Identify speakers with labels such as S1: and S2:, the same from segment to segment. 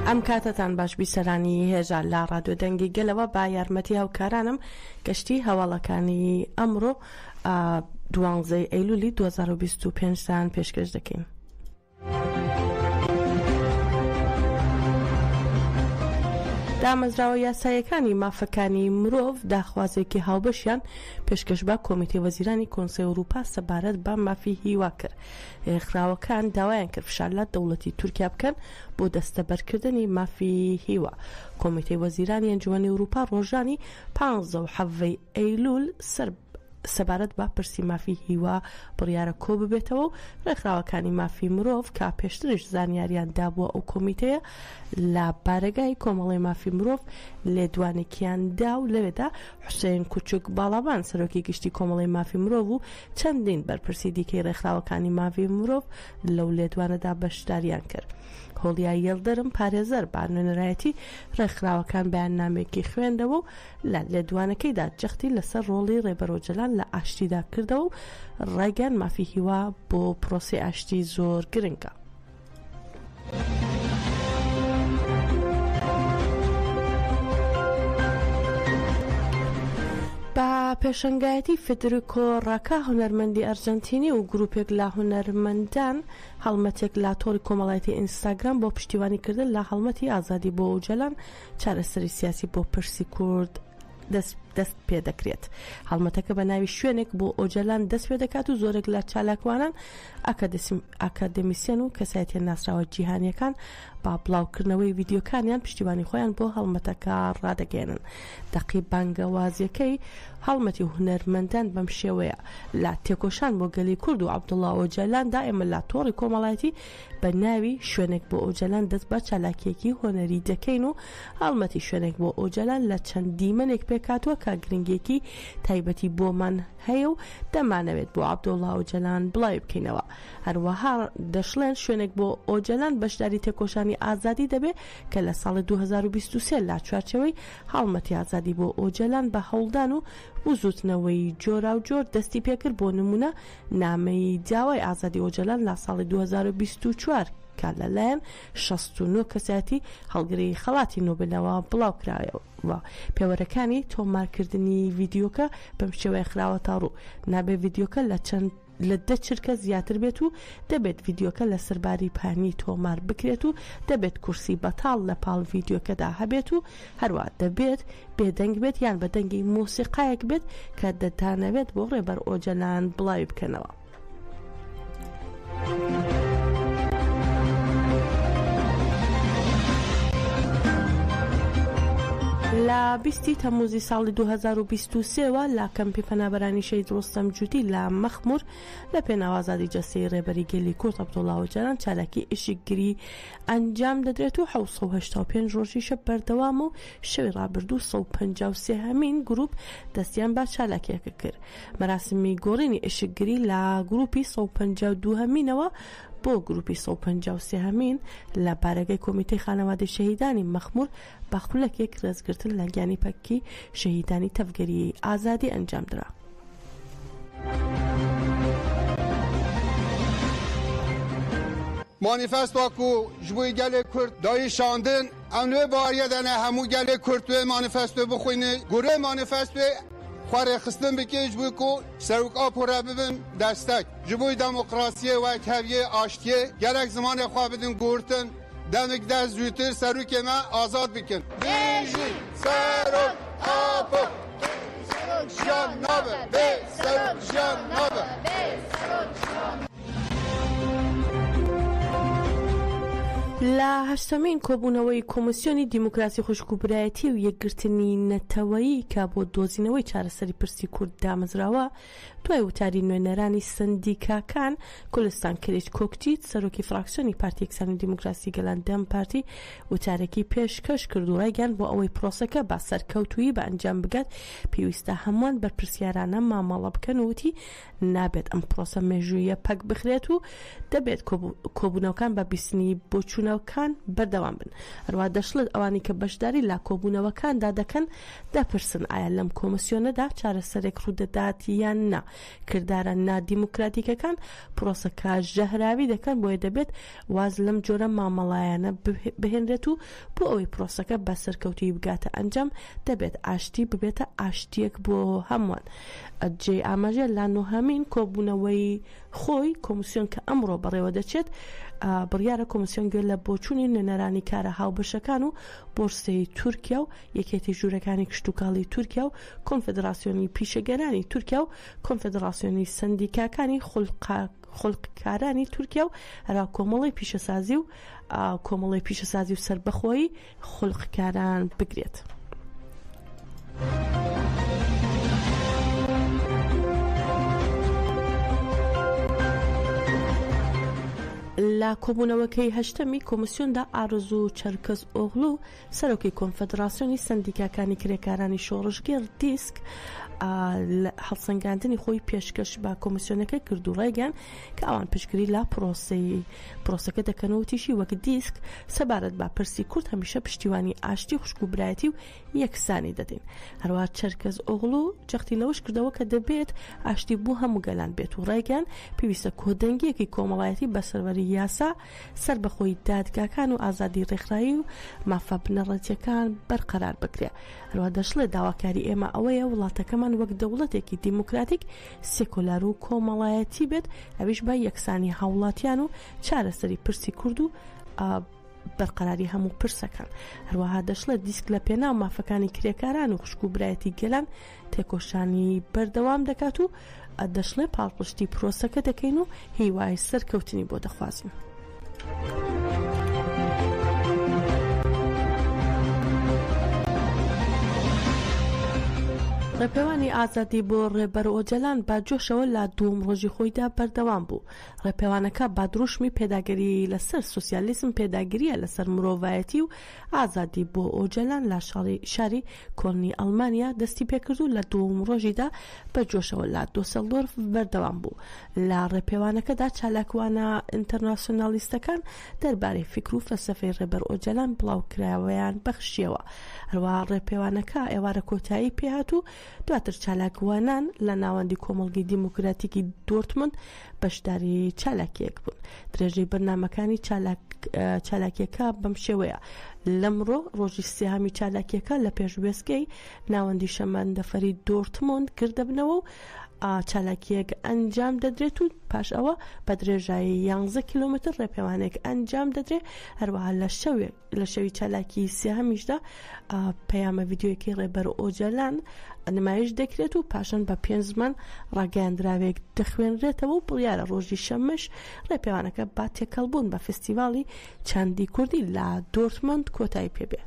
S1: ئەم کاتتان باش بیسەرانی هێژان لا ڕادیۆ دەنگی گەلەوە با یارمەتی هاوکارانم گەشتی هەواڵەکانی ئەمڕۆ 12 ئەیلولی 2025 تان پێشکەش دەکەین. دامەزراوە یاسایەکانی مافەکانی مرۆڤ داخوازێکی هاوبەشیان پێشکەش بە کۆمیتەی وەزیرانی کۆنسەی ئەوروپا سەبارەت بە مافی هیوا کرد. خراوەکان داوایان کرد فشارلات دەوڵەتی تورکیا بکەن بۆ دەستەبەرکردنی مافی هیوا. کۆمیتەی وەزیرانی ئەنجومەنی ئەوروپا ڕۆژانی 15 ئەیلول سەبارەت بە پرسی مافی هیوا بڕیارە کۆ ببێتەوە و ڕێکخراوەکانی مافی مرۆڤ کا پێشترش زانیاریان دابووە ئەو کۆمیتەیە لە بارگای کۆمەڵی مافی مرۆڤ لێدوانێکیان دا و لەوێدا حوسێن کوچک باڵابان سەرۆکی گشتی کۆمەڵی مافی مرۆڤ و چەندین بەرپرسی دیکەی ڕێکخراوەکانی مافی مرۆڤ لەو لێدوانەدا بەشداریان کرد. هۆڵیای یەڵدەرم پارێزەر بە نوێنەرایەتی ڕێکخراوەکان بەیاننامێکی خوێندەوە و لە لێدوانەکەیدا جەختی لەسەر ڕۆڵی ڕێبەرۆجەلان لە ئاشتیدا کردەوە و ڕێگەن مافی هیوا بۆ پرۆسی ئاشتی زۆر گرنگە. با پێشنگایەتی فێدریکۆ ڕاکا هونەرمەندی ئەرجەنتینی و گروپێک لە هونەرمەندان هەڵمەتێک لە تۆڕی کۆمەڵایەتی ئینستاگرام بۆ پشتیوانیکردن لە هەڵمەتی ئازادی بۆ ئۆجەلان چارەسەری سیاسی بۆ پرسی کورد دەست پێ دەکرێت. هەڵمەتەکە بە ناوی شوێنێک بۆ ئۆجەلان دەست پێ دەکات و زۆرێک لە چالاکوانان ئاکادمیسیەن و کەسایەتیە ناسراوە جیهانیەکان با بڵاوکردنەوەی ڤیدیۆکانیان پشتیوانی خۆیان بۆ هەڵمەتەکە ڕادەگەێنن. دەقی بانگەوازیەکەی هەڵمەتی هونەرمەندان بەم شێوەیە لە تێکۆشان بۆ گەلی کورد و عەبدوڵڵا ئۆجەلان دائیمە لە تۆڕی کۆمەڵایەتی بە ناوی شوێنێک بۆ ئۆجەلان دەست بە چالاکیەکی هۆنەری دەکەین و هەڵمەتی شوێنێک بۆ ئۆجەلان لە چەند دیمەنێک پێکاتوە کە گرنگێکی تایبەتی بۆمان هەیە و دەمانەوێت بۆ عەبدوڵڵا ئۆجەلان بڵاوی بکەینەوە. هەروەها دەشڵێن شوێنێک بۆ ئۆجەلان بەشداری تێکۆشانی ئازادی دەبێت کە لە ساڵی 2023 لا چوارچەوەی هەڵمەتی ئازادی بۆ ئۆجەلان بە هەوڵدان و وزوتنەوەی جۆرا و جۆر دەستی پێکرد بۆ نمونە نامەی داوای ئازادی ئۆجەلان لە ساڵی 2024 کە لەلایەن 69 کەسایەتی هەڵگری خەڵاتی نۆبێلەوە بڵاوکرایەوە. پێوەرەکانی تۆمارکردنی ڤیدیۆکە بەم شێوەیە خراوەتە ڕوو. نابێ ڤیدیۆکە لە 10 چرکە زیاتر بێت و دەبێت ڤیدیۆکە لە سەرباری پانی تۆمار بکرێت و دەبێت کورسی بەتاڵ لە پاڵ ڤیدیۆکەدا هەبێت و هەروە دەبێت بێدەنگ بێت یان بە دەنگی مۆسیقایەک بێت کە دەتانەوێت بۆ ڕێبەر ئۆجەلان بڵاوی بکەنەوە. لە 20 تەموزی ساڵی 2023ەوە لە کەمپی پەنابەرانی شەید ڕۆستەم جووتی لە مەخمور لە پێناوازادی جەستەی ڕێبەری گەلی کورد عەبدوڵڵا ئۆجەلان چالاکی ئیشکگری ئەنجام دەدرێت و 785 ڕۆژیشە بەردەوام و شەوی ڕابردوو 153 هەمین گروپ دەستیان بە چالاکیەکە کرد. مەراسمی گۆڕینی ئیشکگری لە گروپی 152 هەمینەوە بۆ گروپی 153 هەمین لە بارگەی کۆمیتەی خانەوادەی شەهیدانی مەخمور بە خولەکێک ڕێزگرتن لە گیانی پەکی شەهیدانی تەفگەری ئازادی ئەنجام درا.
S2: مانیفستوا کو جبوی گله کورد دایی شاندن انوی باریه دنه همو گله کورد توی مانیفستو بخوینه گوره مانیفستو خواره خستن بکی جبوی کو سروک آپوره ببین دستک جبوی دموکراسیه و کهویه آشتیه گرک زمان خواه بدین گورتن دمک دست زودتر سروک ما آزاد بکن بیجی سروک آپو سروک جان نابه بی سروک جان نابه بی سروک جان
S1: لە هەشتمین کۆبوونەوەی کۆمسیۆنی دیموکراسی خوشکوبرایەتی و یەکگرتنی نەتەوەیی کە بۆ دۆزینەوەی چارەسەری پرسی کورد دامەزراوە دوای وتاری نوێنەرانی سندیکاکان کوردستان کلیچ کۆکچیت سەرۆکی فراکسیۆنی پارتی یەکسانی دیموکراسی گەلان دەم پارتی وتارێکی پێشکەش کرد و ڕایگەیاند بۆ ئەوەی پرۆسەکە بە سەرکەوتووی بە ئەنجام بگات پێویستە هەمووان بەرپرسیارانە مامەڵە بکەن و وتی نابێت ئەم پرۆسە مێژوویە پەک بخرێت و دەبێت کۆبوونەوەکان بە بیستنی بۆچوونە کۆبوونەوەکان بەردەوام بن. هەروە دەشڵێت ئەوانی کە بەشداری لە کۆبوونەوەکاندا دەکەن دەپرسن ئایا لەم کۆمسیۆنەدا چارەسەرێک ڕوودەدات یان نا. کردارە نادیموکراتیکەکان پرۆسەکە ژەهراوی دەکەن بۆیە دەبێت واز لەم جۆرە مامەڵایانە بهێنرێت و بۆ ئەوەی پرۆسەکە بە سەرکەوتی بگاتە ئەنجام دەبێت ئاشتی ببێتە ئاشتیەک بۆ هەمووان. جێ ئاماژە لا نۆهەمین کۆبوونەوەی خۆی کۆمسیۆن کە ئەمڕۆ بەڕێوە دەچێت بڕیارە کۆمسیۆن گوێ لە بۆچوونی نوێنەرانی کارە هاوبەشەکان و بۆرسەی تورکیا و یەکێتی ژوورەکانی کشتتوکاڵی تورکیا و کۆنفدراسیۆنی پیشەگەرانی تورکیا و کۆنفدراسیۆنی سندیکاکانی خولقکارانی تورکیا و هەرا کۆمەڵی پیشەسازی و کۆمەڵی پیشەسازی و سربەخۆیی خولقکاران بگرێت. لە کۆبوونەوەکەی هەشتەمی کۆمسیۆندا ئارزوو چەرکەز ئۆغلو سەرۆکی کۆنفدراسیۆنی سندیکاکانی کرێکارانی شۆڕژگەر دیسک هەڵسەنگاندنی خۆی پێشکەش بە کۆمسیۆنەکە کردو ڕێگەیان کە ئەوان پشتگیری لا پرۆسەکە دەکەنەوە وەک دیسک سەبارەت بە پرسی کورد هەمیشە پشتیوانی ئاشتی خوشک و برایەتی و یەکسانی دەدەین. هەروە چەرکەز ئۆغلو جەختی لەوەش کردەوە کە دەبێت ئاشتی بوو هەموو گەلان بێت و ڕێگەیان پێویستە کۆدەنگیەکی کۆمەڵایەتی بەسەروەری یاسا سربەخۆی دادگاکان و ئازادی ڕێکخراوی و مافە بنەڕەتیەکان بەرقەرار بکرێت. هەروە دەشڵێت داواکاری ئێمە ئەوەیە وڵاتەکەمان وەک دەوڵەتێکی دیموکراتیک سێکۆلار و کۆمەڵایەتی بێت ئەویش بە یەکسانی هاوڵاتیان و چارەسەری پرسی کورد و بەرقەراری هەموو پرسەکان. هەروەها دەشڵێت دیسک لە پێناو مافەکانی کرێکاران و خوشک و برایەتی گەلان تێکۆشانی بەردەوام دەکات و دەشڵێ پاڵپشتی پرۆسەکە دەکەین و هیوای سەرکەوتنی بۆ دەخوازین. ڕێپێوانی ئازادی بۆ ڕێبەر ئۆجەلان با جۆشەوە لە دووەم ڕۆژی خۆیدا بەردەوام بوو. ڕێپێوانەکە با دروشمی پێداگیری لەسەر سوسیالیسم پێداگیریە لەسەر مرۆڤایەتی و ئازادی بۆ ئۆجەلان لە شاری کۆڵنی ئەڵمانیا دەستی پێکردو لە دووەم ڕۆژیدا بە جۆشەوە لە دۆسەڵدۆرف بەردەوام بوو. لە ڕێپێوانەکەدا چالاکوانە ئینتەرناسیۆنالیستەکان دەربارەی فکر و فەلسەفەی ڕێبەر ئۆجەلان بڵاوکراوەیان بەخشیەوە. هەروە ڕێپێوانەکە ئێوارە کۆتایی پێهات و دواتر چالاکوانان لە ناوەندی کۆمەڵگەی دیموکراتیکی دۆرتموند بەشداری چالاکیەک بوون. درێژەی بەرنامەکانی چالاکیەکە بەم شێوەیە. لەمڕۆ ڕۆژی سێهەمی چالاکیەکە لە پێشوێستگەی ناوەندی شەمەندەفەری دۆرتموند گردەبنەوە و چالاکیەک ئەنجام دەدرێت و پاش ئەوە بە درێژایی 11 کیلۆمتر ڕێپێوانێک ئەنجام دەدرێت. هەروەها لە شەوی چالاکی سێهەمیشدا پەیامە ڤیدیۆیەکی ڕێبەر ئۆجەلان نمایش دەکرێت و پاشان بە 5 زمان ڕاگەیاندراوێک دەخوێنرێتەوە و بڕیارە ڕۆژی شەمەش ڕێپێوانەکە با تێکەڵبوون بە فستیڤاڵی چاندی کوردی لە دۆرتموند کۆتایی پێبێ.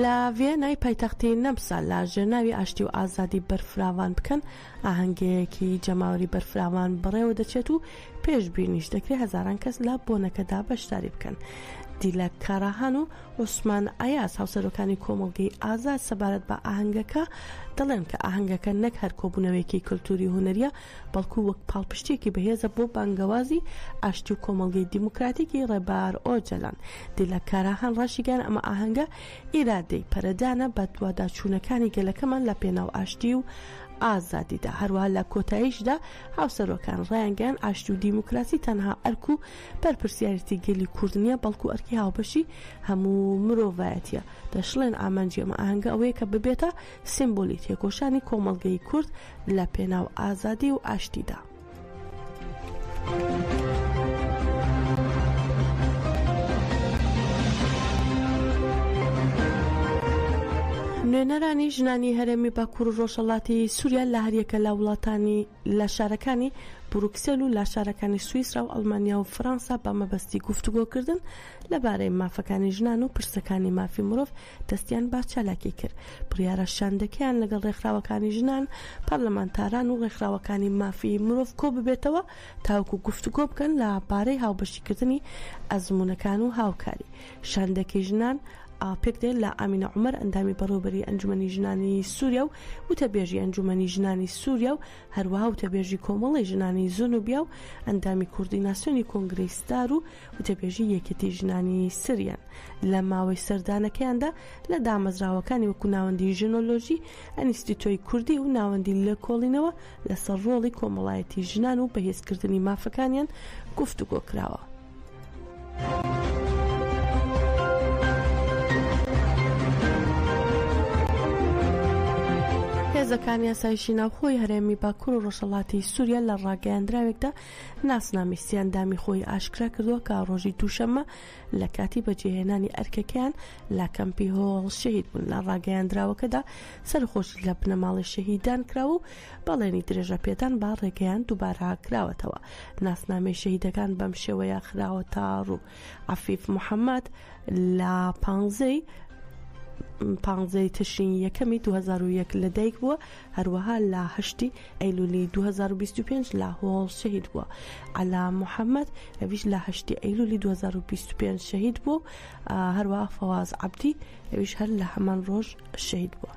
S1: لە ڤێنای پایتەختی نەمسا لە ژێرناوی ئاشتی و ئازادی بەرفراوان بکەن ئاهەنگەیەکی جەماوەری بەرفراوان بەڕێوە دەچێت و پێشبینیش دەکرێت هەزاران کەس لە بۆنەکەدا بەشداری بکەن. دیلە کاراهان و عوسمان ئایاز هاوسەرۆکانی کۆمەڵگەی ئازاد سەبارەت بە ئاهەنگەکە دەڵێن کە ئاهەنگەکە نەک هەر کۆبوونەوەیەکی کللتوری هونەریە بەڵکو وەک پاڵپشتێکی بەهێزە بۆ بانگەوازی ئاشتی و کۆمەڵگەی دیموکراتیکی ڕێبەر ئۆجەلان. دیلە کاراهان ڕاشیگەن ئەمە ئاهەنگە ئیرادەی پەرەدانە بە دوواداچوونەکانی گەلەکەمان لە پێناو ئاشتی و ئازادیدا. هەروەها لە کۆتاییشدا هاوسەرۆکان ڕایانگەیان ئاشتی و دیموکراسی تەنها ئەرک و بەرپرسیارەتی گەلی کورد نیە بەڵکو ئەرکی هاوبەشی هەموو مرۆڤایەتیە. دەشڵێن ئامانجی ئەمە ئاهەنگە ئەوەیە کە ببێتە سیمبۆلی تێکۆشانی کۆمەڵگەی کورد لە پێناو ئازادی و ئاشتیدا. نوێنەرانی ژنانی هەرێمی باکوور و ڕۆژهەڵاتی سووریا لە هەریەکە لە وڵاتانی لە شارەکانی بروکسێل و لە شارەکانی سوئیسرا و ئەڵمانیا و فەڕەنسا بە مەبەستی گفتوگۆکردن لەبارەی مافەکانی ژنان و پرسەکانی مافی مرۆڤ دەستیان با چالاکی کرد. بڕیارە شاندەکەیان لەگەڵ ڕێکخراوەکانی ژنان، پەرلەمانتاران و ڕێکخراوەکانی مافی مرۆڤ کۆ ببێتەوە تاوەکو گفتوگۆ بکەن لە بارەی هاوبەشیکردنی ئەزمونەکان و هاوکاری. شاندەکەی ژنان پێکدێت لە ئامینە عومەر ئەندامی بەڕێوەبەری ئەنجومەنی ژنانی سووریا و وتەبێژی ئەنجومەنی ژنانی سووریا و هەروەها وتەبێژی کۆمەڵی ژنانی زۆنوبیا و ئەندامی کوردیناسیۆنی کۆنگرەی ستار و وتەبێژی یەکێتی ژنانی سریان لە ماوەی سەردانەکەیاندا لە دامەزراوەکانی وەکو ناوەندی ژنۆلۆژی ئەنیستیتۆی کوردی و ناوەندی لە کۆڵینەوە لەسەر ڕۆڵی کۆمەڵایەتی ژنان و بەهێزکردنی مافەکانیان گفتوگۆ کراوە. هێزەکانی یاسایشی ناوخۆی هەرێمی باکوور و ڕۆژهەڵاتی سووریا لە ڕاگەیاندراوێکدا ناسنامی سیاندامی خۆی ئاشکرا کردووە کە ڕۆژی دووشەممە لە کاتی بەجێهێنانی ئەرکەکەیان لە کەمپی هۆڵ شەهید بوون. لە ڕاگەیاندراوەکەدا سەرخۆشی لە بنەماڵی شەهیدان کراوە و بەڵێنی درێژە پێدان با ڕێگەیان دووبارە کراوەتەوە. ناسنامەی شەهیدەکان بەم شێوەیە خراوە تا ڕوو. عەفیف موحەممەد لە 15 تشرین یەکەمی 2001 لە دایک بووە، هەروەها لە 8 ئەیلولی 2025 لە هۆڵ شەهید بووە. عەلا موحەممەد ئەویش لە 8 ئەیلولی 2025 شەهید بوو، هەروەها فەواز عەبدی ئەویش هەر لە هەمان ڕۆژ شەهید بووە.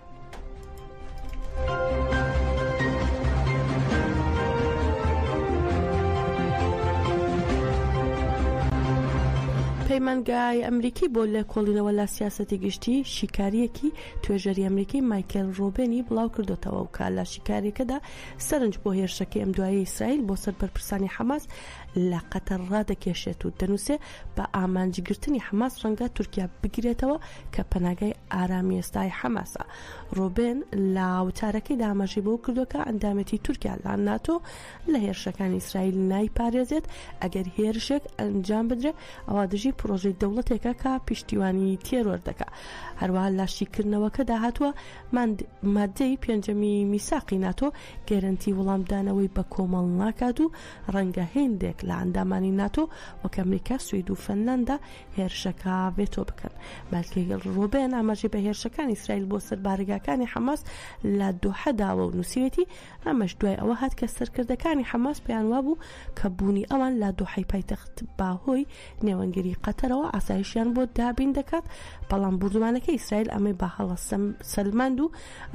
S1: پەیمانگای ئەمریکی بۆ لە کۆڵینەوە لە سیاسەتی گشتی شیکاریەکی توێژەری ئەمریکی مایکل ڕۆبێنی بڵاو کردوتەوە و کە لە شیکاریەکەدا سەرنج بۆ هێرشەکەی ئەم دوایە ئیسرائیل بۆ سەر بەرپرسانی حەماس لە قەتەر ڕادەکێشێت و دەنووسێ بە ئامانجگرتنی حەماس ڕەنگە تورکیا بگرێتەوە کە پەناگای ئارامی ئێستای حەماسە. ڕۆبێن لە وتارەکەی دامەژی بۆ کردوکە ئەندامەتی تورکیا لە ناتۆ لە هێرشەکانی ئیسرائیل نایپارێزێت ئەگەر هێرشێک ئەنجام بدرێت ئەوە دژی پرۆژەی دەوڵەتێکە کە پشتیوانی تێرۆر دەکا. هەروەها لاشیکردنەوەکەدا هاتووە مادەی پێنجەمی میساقی ناتۆ گەرنتی وەڵامدانەوەی بە کۆمەڵ ناکات و ڕەنگە هێندێک لە ئەندامانی ناتۆ وەک ئەمریکا، سوید و فەنلەندا هێرشەکە ڤێتۆ بکەن. مایکل ڕۆبێن ئاماژەی بە هێرشەکانی ئیسرائیل بۆ سەر بارگاکانی حەماس لە دۆحەداوە و نووسیوێتی ئەمەش دوای ئەوە هات کە سەرکردەکانی حەماس پێیان وابوو کە بوونی ئەوان لە دۆحەی پایتەخت باهۆی نێوەنگری قەتەرەوە ئاسایشیان بۆ دابین دەکات، بەڵام بردومانەکەی ئیسرائیل ئەمەی بە هەڵە سەلماند و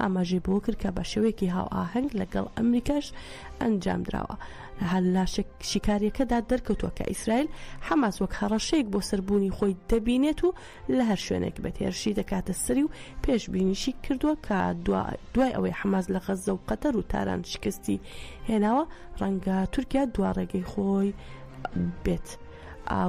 S1: ئاماژەی بۆ کرد کە بە شێوەیەکی هاو ئاهەنگ لەگەڵ ئەمریکاش ئەنجام درراوە. هەر لە شیکاریەکەدا دەرکەوتووە کە ئیسرائیل حەماس وەک هەڕەشەیەک بۆ سەربوونی خۆی دەبینێت و لە هەر شوێنێک بە هێرشی دەکاتە سەری و پێشبینیشی کردووە کە دوای ئەوەی حەماس لە غەزە و قەتەر و تاران شکستی هێناوە ڕەنگە تورکیا دوا ڕێگەی خۆی بێت.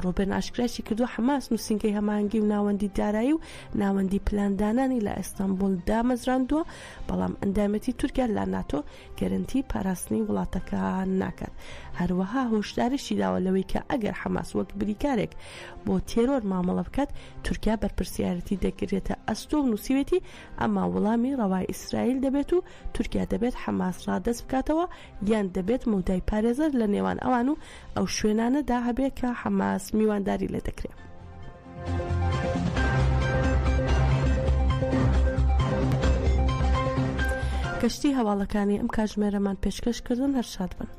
S1: ڕۆبێن ئاشکرایشی کردو حەماس نووسینگەی هەمانگی و ناوەندی دارایی و ناوەندی پلاندانانی لە ئەستانبول دامەزراندووە، بەڵام ئەندامەتی تورکیا لە ناتۆ گەرنتی پاراستنی وڵاتەکە ناکات. هەروەها هۆشداریشی داوە لەوەی کە ئەگەر حەماس وەک بریکارێک بۆ تێرۆر مامەڵە بکات تورکیا بەرپرسیارەتی دەگرێتە ئەستۆ و نووسیوێتی، ئەما وەڵامی ڕەوای ئیسرائیل دەبێت و تورکیا دەبێت حەماس ڕادەست بکاتەوە یان دەبێت مودای پارێزەر لە نێوان ئەوان و ئەو شوێنانەدا هەبێت کە حەماس میوانداری لێ دەکرێت. کەشتی هەواڵەکانی ئەم کاتژمێرەمان پێشکەشکردن هەر شاد بن.